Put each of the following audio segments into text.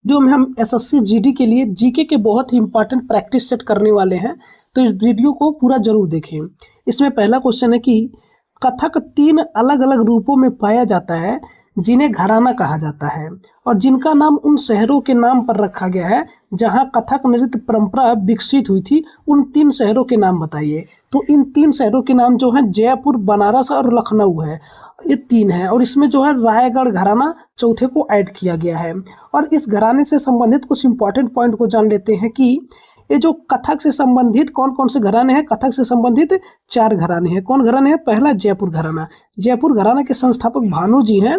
Video में हम SSC GD के लिए जीके के बहुत ही इंपॉर्टेंट प्रैक्टिस सेट करने वाले हैं, तो इस वीडियो को पूरा जरूर देखें। इसमें पहला क्वेश्चन है कि कथक 3 अलग अलग रूपों में पाया जाता है जिन्हें घराना कहा जाता है और जिनका नाम उन शहरों के नाम पर रखा गया है जहां कथक नृत्य परंपरा विकसित हुई थी। उन 3 शहरों के नाम बताइए। तो इन 3 शहरों के नाम जो हैं जयपुर, बनारस और लखनऊ है। ये 3 है और इसमें जो है रायगढ़ घराना चौथे को ऐड किया गया है। और इस घराने से संबंधित कुछ इंपॉर्टेंट पॉइंट को जान लेते हैं कि ये जो कथक से संबंधित कौन कौन से घराने हैं। कथक से संबंधित 4 घराने हैं। कौन घराने हैं? पहला जयपुर घराना। जयपुर घराना के संस्थापक भानु जी हैं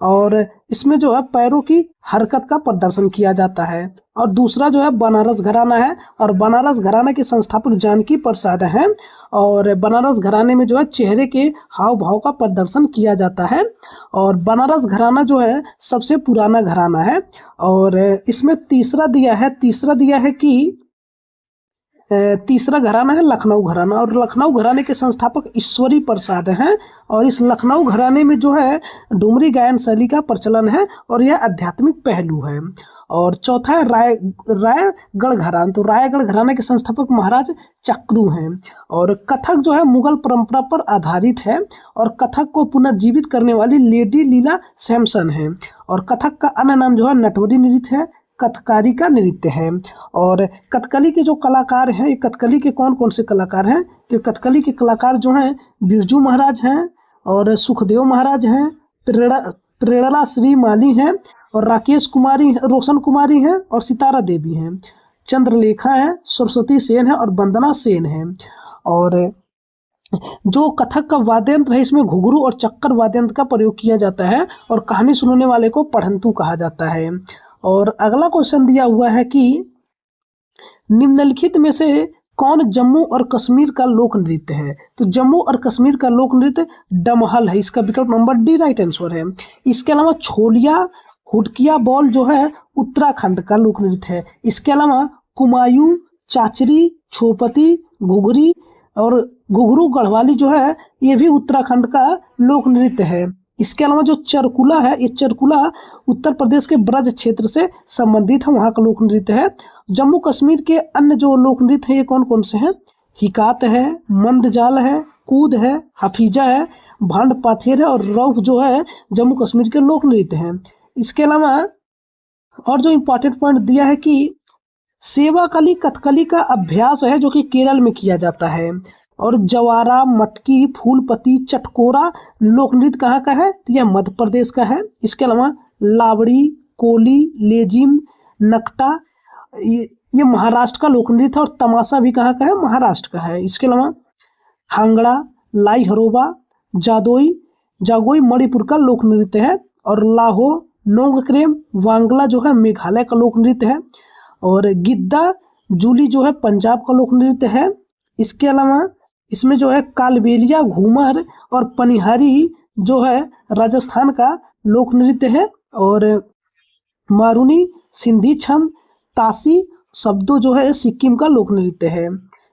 और इसमें जो है पैरों की हरकत का प्रदर्शन किया जाता है। और दूसरा जो है बनारस घराना है और बनारस घराना के संस्थापक जानकी प्रसाद हैं और बनारस घराने में जो है चेहरे के हाव भाव का प्रदर्शन किया जाता है। और बनारस घराना जो है सबसे पुराना घराना है। और इसमें तीसरा दिया है कि तीसरा घराना है लखनऊ घराना और लखनऊ घराने के संस्थापक ईश्वरी प्रसाद हैं। और इस लखनऊ घराने में जो है डुमरी गायन शैली का प्रचलन है और यह आध्यात्मिक पहलू है। और चौथा है रायगढ़ घराना। तो रायगढ़ घराने के संस्थापक महाराज चक्रू हैं। और कथक जो है मुगल परंपरा पर आधारित है और कथक को पुनर्जीवित करने वाली लेडी लीला सैमसन है। और कथक का अन्य नाम जो है नटवरी नृत्य है, कथकारी का नृत्य है। और कथकली के जो कलाकार हैं, ये कथकली के कौन कौन से कलाकार हैं? तो कथकली के कलाकार जो हैं बिरजू महाराज हैं और सुखदेव महाराज हैं, प्रेरणा श्री माली हैं और राकेश कुमारी, रोशन कुमारी हैं और सितारा देवी हैं, चंद्रलेखा है, सरस्वती सेन है और वंदना सेन है। और जो कथक का वाद्य यंत्र है इसमें घुघरू और चक्कर वाद्य यंत्र का प्रयोग किया जाता है और कहानी सुनाने वाले को पढ़ंतु कहा जाता है। और अगला क्वेश्चन दिया हुआ है कि निम्नलिखित में से कौन जम्मू और कश्मीर का लोक नृत्य है? तो जम्मू और कश्मीर का लोक नृत्य डमहल है। इसका विकल्प नंबर डी राइट आंसर है। इसके अलावा छोलिया हुडकिया बॉल जो है उत्तराखंड का लोक नृत्य है। इसके अलावा कुमायूं, चाचरी, छोपती, घुघरी और घुघरू गढ़वाली जो है ये भी उत्तराखंड का लोक नृत्य है। इसके अलावा जो चरकुला है, ये चरकुला उत्तर प्रदेश के ब्रज क्षेत्र से संबंधित है, वहाँ का लोक नृत्य है। जम्मू कश्मीर के अन्य जो लोक नृत्य है ये कौन कौन से हैं? हिकात है, मंदजाल है, कूद है, हफीजा है, भांड पाथेर है और रौफ जो है जम्मू कश्मीर के लोक नृत्य हैं। इसके अलावा और जो इम्पोर्टेंट पॉइंट दिया है कि सेवाकली कथकली का अभ्यास है जो कि केरल में किया जाता है। और जवारा, मटकी, फूलपति, चटकोरा लोक नृत्य कहाँ का है? तो यह मध्य प्रदेश का है। इसके अलावा लावड़ी, कोली, लेजिम, नकटा ये महाराष्ट्र का लोक नृत्य है और तमाशा भी कहाँ का है? महाराष्ट्र का है। इसके अलावा हांगड़ा, लाई हरोबा, जागोई मणिपुर का लोक नृत्य है और लाहो, नोंगक्रेम, वांगला जो है मेघालय का लोक नृत्य है। और गिद्दा जूली जो है पंजाब का लोक नृत्य है। इसके अलावा इसमें जो है कालबेलिया, घूमर और पनिहारी जो है राजस्थान का लोक नृत्य है। और मारूनी, सिंधी छम, तासी शब्दों जो है सिक्किम का लोक नृत्य है।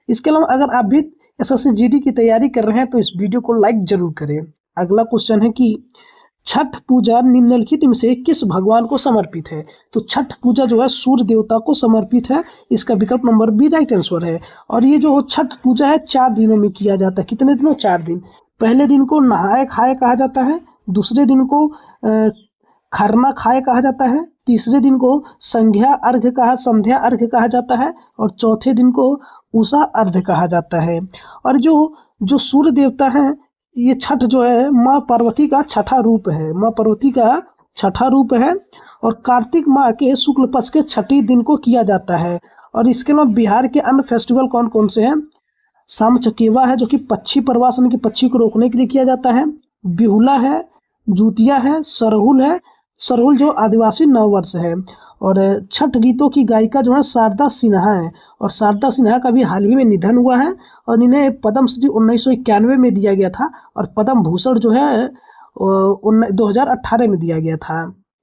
इसके अलावा अगर आप भी एसएससी जीडी की तैयारी कर रहे हैं तो इस वीडियो को लाइक जरूर करें। अगला क्वेश्चन है कि छठ पूजा निम्नलिखित में से किस भगवान को समर्पित है? तो छठ पूजा जो है सूर्य देवता को समर्पित है। इसका विकल्प नंबर बी राइट आंसर है। और ये जो छठ पूजा है 4 दिनों में किया जाता है। कितने दिनों? 4 दिन। पहले दिन को नहाए खाए कहा जाता है, दूसरे दिन को खरना खाए कहा जाता है, तीसरे दिन को संध्या अर्घ्य कहा जाता है और चौथे दिन को उषा अर्घ्य कहा जाता है। और जो सूर्य देवता है ये छठ जो है माँ पार्वती का छठा रूप है। माँ पार्वती का छठा रूप है और कार्तिक माह के शुक्ल पक्ष के छठी दिन को किया जाता है। और इसके अलावा बिहार के अन्य फेस्टिवल कौन कौन से हैं? शाम चकेवा है जो कि पक्षी प्रवास यानी कि पक्षी को रोकने के लिए किया जाता है। बिहुला है, जुतिया है, सरहुल है। सरहुल जो आदिवासी नववर्ष है। और छठ गीतों की गायिका जो है शारदा सिन्हा है और शारदा सिन्हा का भी हाल ही में निधन हुआ है और इन्हें पद्मश्री 1991 में दिया गया था और पद्म भूषण जो है 2018 में दिया गया था।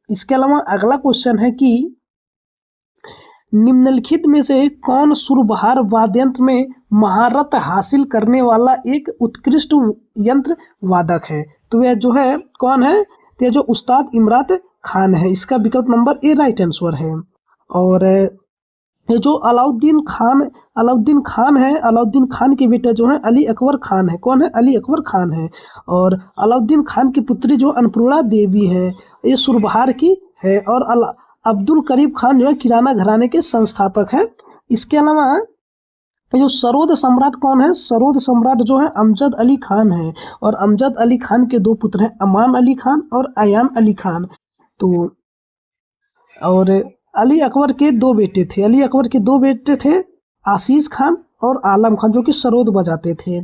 इसके अलावा अगला क्वेश्चन है कि निम्नलिखित में से कौन सुरबहार वाद्य यंत्र में महारत हासिल करने वाला एक उत्कृष्ट यंत्र वादक है? तो यह जो है कौन है? तो यह जो उस्ताद इमरात खान है। इसका विकल्प नंबर ए राइट आंसर है। और ये जो अलाउद्दीन खान है, अलाउद्दीन खान के बेटा जो है अली अकबर खान है। कौन है? अली अकबर खान है। और अलाउद्दीन खान की पुत्री जो अन्नपूर्णा देवी है, ये सुरबहार की है। और अब्दुल करीम खान जो है किराना घराने के संस्थापक हैं। इसके अलावा ये जो सरोद सम्राट कौन है? सरोद सम्राट जो है अमजद अली खान है। और अमजद अली खान के दो पुत्र हैं, अमान अली खान और अयान अली खान। तो और अली अकबर के दो बेटे थे, अली अकबर के दो बेटे थे, आशीष खान और आलम खान, जो कि सरोद बजाते थे।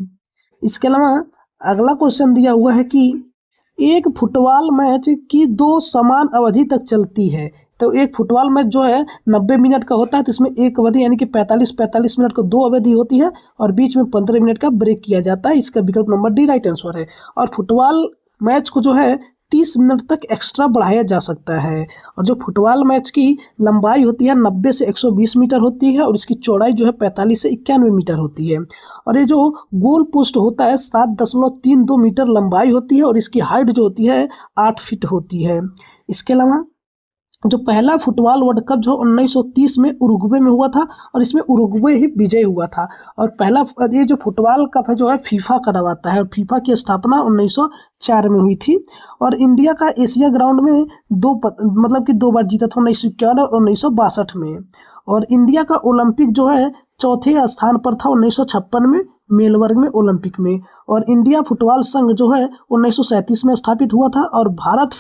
इसके अलावा अगला क्वेश्चन दिया हुआ है कि एक फुटबॉल मैच की दो समान अवधि तक चलती है। तो एक फुटबॉल मैच जो है 90 मिनट का होता है, तो इसमें एक अवधि यानी कि 45 मिनट का दो अवधि होती है और बीच में 15 मिनट का ब्रेक किया जाता है। इसका विकल्प नंबर डी राइट आंसर है। और फुटबॉल मैच को जो है 30 मिनट तक एक्स्ट्रा बढ़ाया जा सकता है। और जो फुटबॉल मैच की लंबाई होती है 90 से 120 मीटर होती है और इसकी चौड़ाई जो है 45 से 91 मीटर होती है। और ये जो गोल पोस्ट होता है 7.32 मीटर लंबाई होती है और इसकी हाइट जो होती है 8 फीट होती है। इसके अलावा जो पहला फुटबॉल वर्ल्ड कप जो 1930 में उरुग्वे में हुआ था और इसमें उरुग्वे ही विजय हुआ था। और पहला ये जो फुटबॉल कप है जो है फीफा करवाता है और फीफा की स्थापना 1904 में हुई थी। और इंडिया का एशिया ग्राउंड में मतलब कि 2 बार जीता था, 1951 और 1962 में। और इंडिया का ओलंपिक जो है चौथे स्थान पर था 1956 में मेलबर्न में ओलंपिक में। और इंडिया फुटबॉल संघ जो है 1937 में स्थापित हुआ था और भारत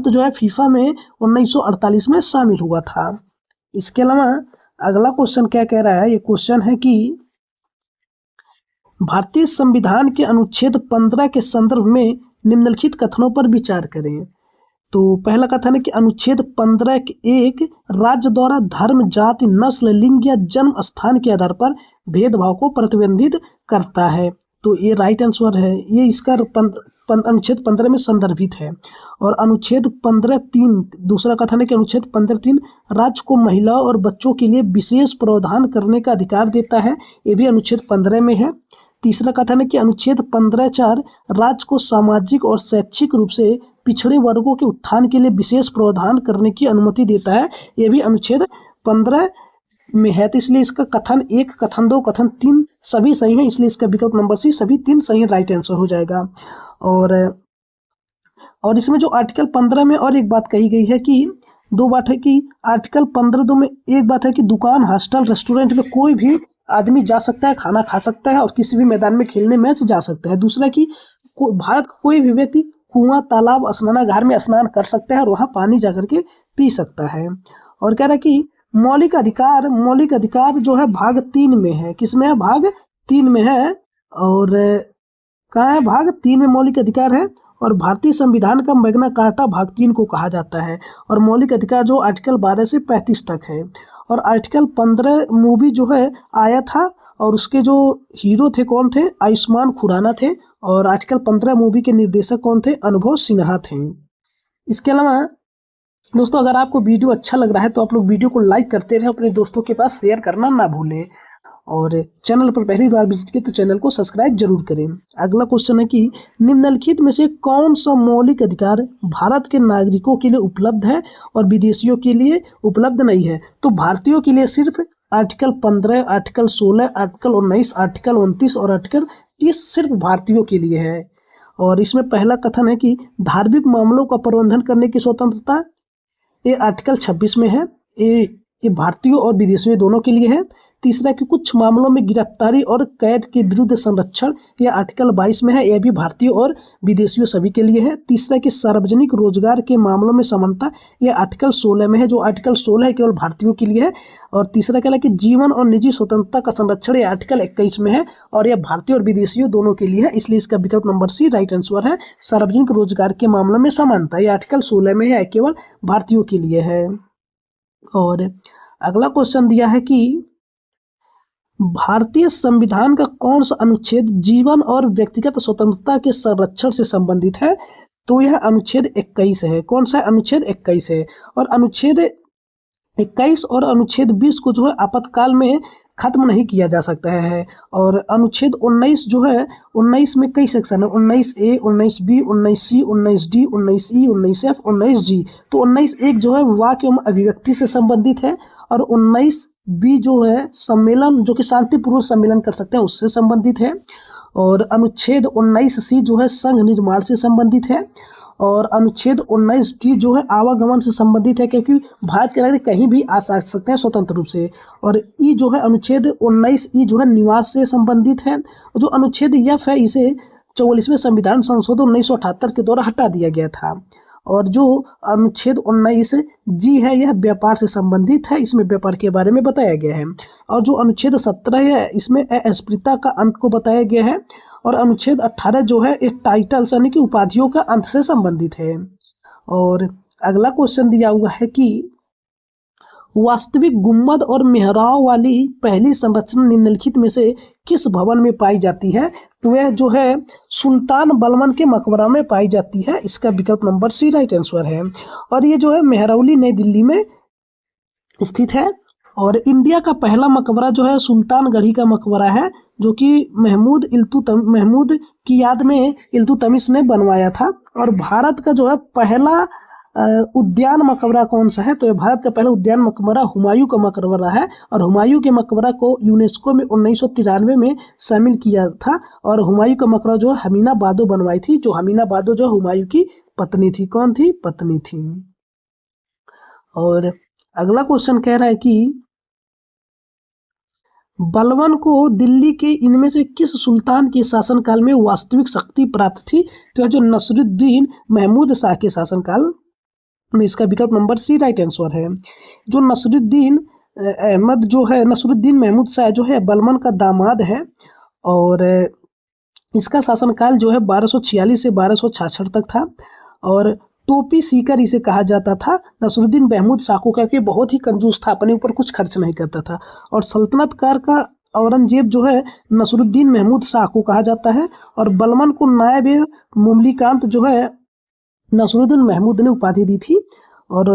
जो है फीफा में 1948 में शामिल हुआ था। इसके अलावा अगला क्वेश्चन क्या कह रहा है? ये क्वेश्चन है कि भारतीय संविधान के अनुच्छेद 15 के संदर्भ में निम्नलिखित कथनों पर विचार करें। तो पहला कथन है कि अनुच्छेद 15 के 1 राज्य द्वारा धर्म, जाति, नस्ल, लिंग या जन्म स्थान के आधार पर भेदभाव को प्रतिबंधित करता है। तो ये राइट आंसर है, ये इसका अनुच्छेद 15 में संदर्भित है। और अनुच्छेद 15(3) दूसरा कथन है कि अनुच्छेद 15(3) राज्य को महिलाओं और बच्चों के लिए विशेष प्रावधान करने का अधिकार देता है, ये भी अनुच्छेद 15 में है। तीसरा कथन है कि अनुच्छेद 15(4) राज्य को सामाजिक और शैक्षिक रूप से पिछड़े वर्गों के उत्थान के लिए विशेष प्रावधान करने की अनुमति देता है, यह भी अनुच्छेद 15 में है। तो इसलिए इसका कथन 1, कथन 2, कथन 3 सभी सही हैं, इसलिए इसका विकल्प नंबर सी सभी 3 सही राइट आंसर हो जाएगा। और इसमें जो आर्टिकल 15 में और एक बात कही गई है कि 2 बात है कि आर्टिकल 15(2) में एक बात है कि दुकान, हॉस्टल, रेस्टोरेंट में कोई भी आदमी जा सकता है, खाना खा सकता है और किसी भी मैदान में खेलने मैच जा सकता है। दूसरा कि भारत का कोई भी व्यक्ति कुआं, तालाब, स्नानागार में स्नान कर सकता है और वहाँ पानी जाकर के पी सकता है। और कह रहा है कि मौलिक अधिकार जो है भाग 3 में है। किसमें है? भाग 3 में है। और कहाँ है? भाग 3 में मौलिक अधिकार है। और भारतीय संविधान का मैग्ना कार्टा भाग 3 को कहा जाता है। और मौलिक अधिकार जो आर्टिकल 12 से 35 तक है। और आर्टिकल 15 मूवी जो है आया था और उसके जो हीरो थे कौन थे? आयुष्मान खुराना थे। और आर्टिकल 15 मूवी के निर्देशक कौन थे? अनुभव सिन्हा थे। इसके अलावा दोस्तों अगर आपको वीडियो अच्छा लग रहा है तो आप लोग वीडियो को लाइक करते रहे, अपने दोस्तों के पास शेयर करना ना भूलें। और चैनल पर पहली बार विजिट किए तो चैनल को सब्सक्राइब जरूर करें। अगला क्वेश्चन है कि निम्नलिखित में से कौन सा मौलिक अधिकार भारत के नागरिकों के लिए उपलब्ध है और विदेशियों के लिए उपलब्ध नहीं है? तो भारतीयों के लिए सिर्फ आर्टिकल 15, आर्टिकल 16, आर्टिकल 19, आर्टिकल 29 और आर्टिकल 30 सिर्फ भारतीयों के लिए है। और इसमें पहला कथन है कि धार्मिक मामलों का प्रबंधन करने की स्वतंत्रता, ये आर्टिकल 26 में है, ये भारतीयों और विदेशियों दोनों के लिए है। तीसरा कि कुछ मामलों में गिरफ्तारी और कैद के विरुद्ध संरक्षण, यह आर्टिकल 22 में है, यह भी भारतीयों और विदेशियों सभी के लिए है। तीसरा कि सार्वजनिक रोजगार के मामलों में समानता, यह आर्टिकल 16 में है, जो आर्टिकल 16 है केवल भारतीयों के लिए है। और तीसरा क्या है कि जीवन और निजी स्वतंत्रता का संरक्षण, यह आर्टिकल 21 में है और यह भारतीय और विदेशियों दोनों के लिए है, इसलिए इसका विकल्प नंबर सी राइट आंसर है। सार्वजनिक रोजगार के मामलों में समानता, यह आर्टिकल 16 में है, केवल भारतीयों के लिए है। और अगला क्वेश्चन दिया है कि भारतीय संविधान का कौन सा अनुच्छेद जीवन और व्यक्तिगत स्वतंत्रता के संरक्षण से संबंधित है? तो यह अनुच्छेद 21 है। कौन सा? अनुच्छेद 21 है। और अनुच्छेद 21 और अनुच्छेद 20 को जो है आपातकाल में खत्म नहीं किया जा सकता है। और अनुच्छेद 19 जो है, 19 में कई सेक्शन है, 19A, 19B, 19C, 19D, 19E, 19F, 19G। तो 19 जो है वाक्य एवं अभिव्यक्ति से संबंधित है, और 19B जो है सम्मेलन, जो कि शांतिपूर्वक सम्मेलन कर सकते हैं, उससे संबंधित है। और अनुच्छेद 19C जो है संघ निर्माण से संबंधित है। और अनुच्छेद 19D जो है आवागमन से संबंधित है, क्योंकि भारत के नागरिक कहीं भी आ सकते हैं स्वतंत्र रूप से। और ई जो है अनुच्छेद 19E जो है निवास से संबंधित है। और जो अनुच्छेद F है, इसे 44वें संविधान संशोधन 1978 के द्वारा हटा दिया गया था। और जो अनुच्छेद 19G है, यह व्यापार से संबंधित है, इसमें व्यापार के बारे में बताया गया है। और जो अनुच्छेद 17 है, इसमें अस्पृश्यता का अंत को बताया गया है। और अनुच्छेद 18 जो है एक टाइटल्स यानी कि उपाधियों का अंत से संबंधित है। और अगला क्वेश्चन दिया हुआ है कि वास्तविक गुम्बद और मेहराब वाली पहली संरचना निम्नलिखित में से किस भवन में पाई जाती है? तो वह जो है सुल्तान बलबन के मकबरा में पाई जाती है। इसका विकल्प नंबर सी राइट आंसर है। और ये जो है मेहरौली नई दिल्ली में स्थित है। और इंडिया का पहला मकबरा जो है सुल्तानगढ़ी का मकबरा है, जो कि महमूद की याद में इल्तुतमिश ने बनवाया था। और भारत का जो है पहला उद्यान मकबरा कौन सा है? तो ये भारत का पहला उद्यान मकबरा हुमायूं का मकबरा है। और हुमायूं के मकबरा को यूनेस्को में 1993 में शामिल किया था। और हुमायूं का मकबरा जो हमीना बादो बनवाई थी, जो हमीना बादो जो हुमायूं की पत्नी थी। कौन थी? पत्नी थी। और अगला क्वेश्चन कह रहा है कि बलबन को दिल्ली के इनमें से किस सुल्तान के शासनकाल में वास्तविक शक्ति प्राप्त थी? तो जो नसरुद्दीन महमूद शाह के शासनकाल में। इसका विकल्प नंबर सी राइट आंसर है। जो नसरुद्दीन महमूद शाह जो है बलबन का दामाद है। और इसका शासनकाल जो है 1246 से 1266 तक था। और टोपी सीकर इसे कहा जाता था नसरुद्दीन महमूद शाह को, क्योंकि बहुत ही कंजूस था, अपने ऊपर कुछ खर्च नहीं करता था। और सल्तनत कार का औरंगजेब जो है नसरुद्दीन महमूद शाह को कहा जाता है। और बलबन को नायब मुमलिकांत जो है नसरुद्दीन महमूद ने उपाधि दी थी। और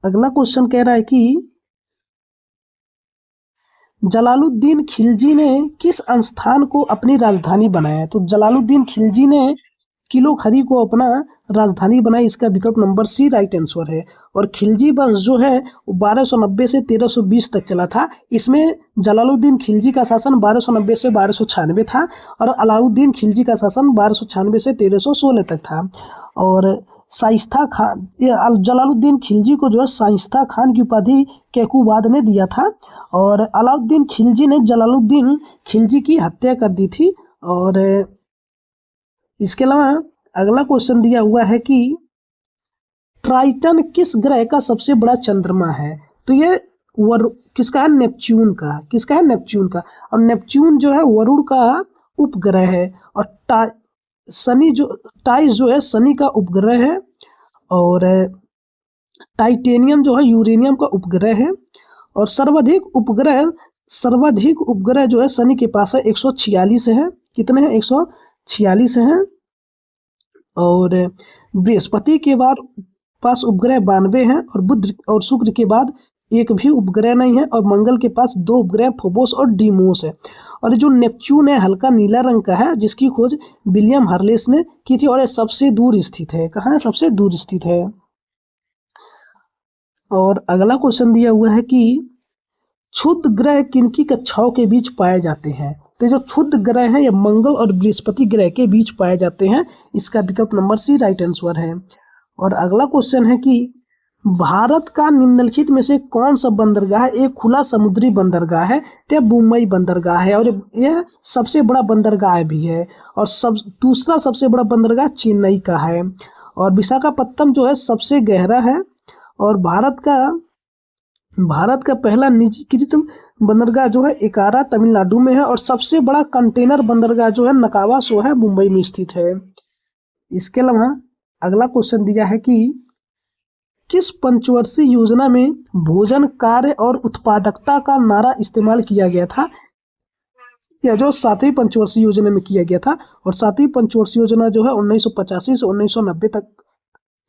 अगला क्वेश्चन कह रहा है कि जलालुद्दीन खिलजी ने किस संस्थान को अपनी राजधानी बनाया? तो जलालुद्दीन खिलजी ने किलो खरी को अपना राजधानी बनाई। इसका विकल्प नंबर सी राइट आंसर है। और खिलजी वंश जो है 1290 से 1320 तक चला था। इसमें जलालुद्दीन खिलजी का शासन 1290 से 1296 था। और अलाउद्दीन खिलजी का शासन 1296 से 1316 तक था। और शाइस्ता खान, जलालुद्दीन खिलजी को जो है शाइस्ता खान की उपाधि कैकुबाद ने दिया था। और अलाउद्दीन खिलजी ने जलालुद्दीन खिलजी की हत्या कर दी थी। और इसके अलावा अगला क्वेश्चन दिया हुआ है कि ट्राइटन किस ग्रह का सबसे बड़ा चंद्रमा है? तो ये किसका है? नेपच्यून का। किसका है? नेपच्यून का। और नेपच्यून जो है वरुण का उपग्रह है। और टाइस जो है शनि का उपग्रह है। और टाइटेनियम जो है यूरेनियम का उपग्रह है। और सर्वाधिक उपग्रह जो है शनि के पास है 146 है। कितने हैं? 146 हैं। और बृहस्पति के बाद पास उपग्रह 92 हैं। और बुध और शुक्र के बाद एक भी उपग्रह नहीं है। और मंगल के पास 2 उपग्रह फोबोस और डीमोस है। और जो नेपच्यून है हल्का नीला रंग का है, जिसकी खोज विलियम हर्लेस ने की थी। और ये सबसे दूर स्थित है। कहाँ है? सबसे दूर स्थित है। और अगला क्वेश्चन दिया हुआ है कि क्षुद्र ग्रह किनकी कक्षाओं के बीच पाए जाते हैं? तो जो क्षुद्र ग्रह हैं ये मंगल और बृहस्पति ग्रह के बीच पाए जाते हैं। इसका विकल्प नंबर सी राइट आंसर है। और अगला क्वेश्चन है कि भारत का निम्नलिखित में से कौन सा बंदरगाह एक खुला समुद्री बंदरगाह है? तो मुंबई बंदरगाह है। और यह सबसे बड़ा बंदरगाह भी है। और दूसरा सबसे बड़ा बंदरगाह चेन्नई का है। और विशाखापत्तनम जो है सबसे गहरा है। और भारत का पहला निजीकृत बंदरगाह जो है एकारा तमिलनाडु में है। और सबसे बड़ा कंटेनर बंदरगाह जो है नकावा सो है मुंबई में स्थित है। इसके अलावा अगला क्वेश्चन दिया है कि किस पंचवर्षीय योजना में भोजन कार्य और उत्पादकता का नारा इस्तेमाल किया गया था? यह जो 7वीं पंचवर्षीय योजना में किया गया था। और 7वीं पंचवर्षीय योजना जो है 1985 से 1990 तक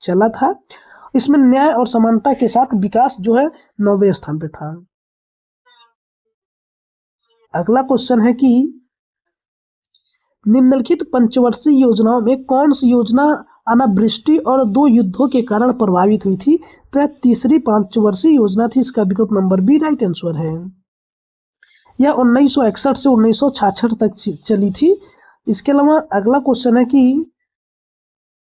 चला था। इसमें न्याय और समानता के साथ विकास जो है 9वें स्थान पे था। अगला क्वेश्चन है कि निम्नलिखित पंचवर्षीय योजनाओं में कौन सी योजना अनावृष्टि और 2 युद्धों के कारण प्रभावित हुई थी? तो यह तीसरी पंचवर्षीय योजना थी। इसका विकल्प नंबर बी राइट आंसर है। यह 1961 से 1966 तक चली थी। इसके अलावा अगला क्वेश्चन है कि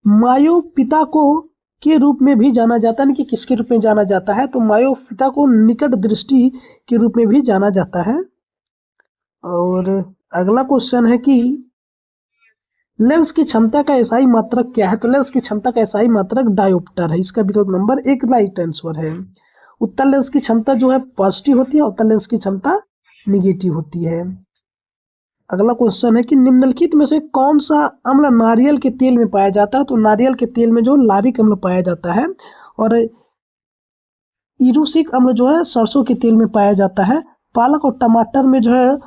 मायो पिता को के रूप में भी जाना जाता है, कि किसके रूप में जाना जाता है? तो मायो पिता को निकट दृष्टि के रूप में भी जाना जाता है। और अगला क्वेश्चन है कि लेंस की क्षमता का एसआई मात्रक क्या है? तो लेंस की क्षमता का एसआई मात्रक डायोप्टर है। इसका विकल्प नंबर 1 राइट आंसर है। उत्तल लेंस की क्षमता जो है पॉजिटिव होती है, उत्तल लेंस की क्षमता निगेटिव होती है। अगला क्वेश्चन है कि निम्नलिखित में से कौन सा अम्ल नारियल के तेल में पाया जाता है? तो नारियल के तेल में जो लारिक अम्ल पाया जाता है, और इरूसिक अम्ल जो है सरसों के तेल में पाया जाता है। पालक और टमाटर में जो है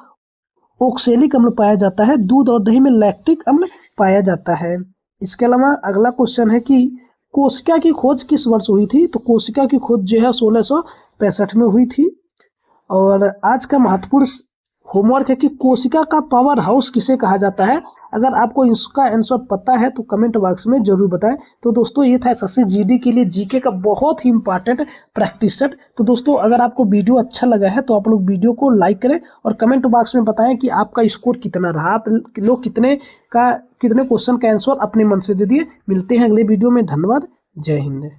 ओक्सेलिक अम्ल पाया जाता है। दूध और दही में लैक्टिक अम्ल पाया जाता है। इसके अलावा अगला क्वेश्चन है कि कोशिका की खोज किस वर्ष हुई थी? तो कोशिका की खोज जो है 1665 में हुई थी। और आज का महत्वपूर्ण होमवर्क है कि कोशिका का पावर हाउस किसे कहा जाता है? अगर आपको इसका आंसर पता है तो कमेंट बॉक्स में जरूर बताएं। तो दोस्तों ये था एसएससी जीडी के लिए जीके का बहुत ही इंपॉर्टेंट प्रैक्टिस सेट। तो दोस्तों अगर आपको वीडियो अच्छा लगा है तो आप लोग वीडियो को लाइक करें और कमेंट बॉक्स में बताएं कि आपका स्कोर कितना रहा, आप लोग कितने क्वेश्चन का आंसर अपने मन से दे दिए। मिलते हैं अगले वीडियो में। धन्यवाद। जय हिंद।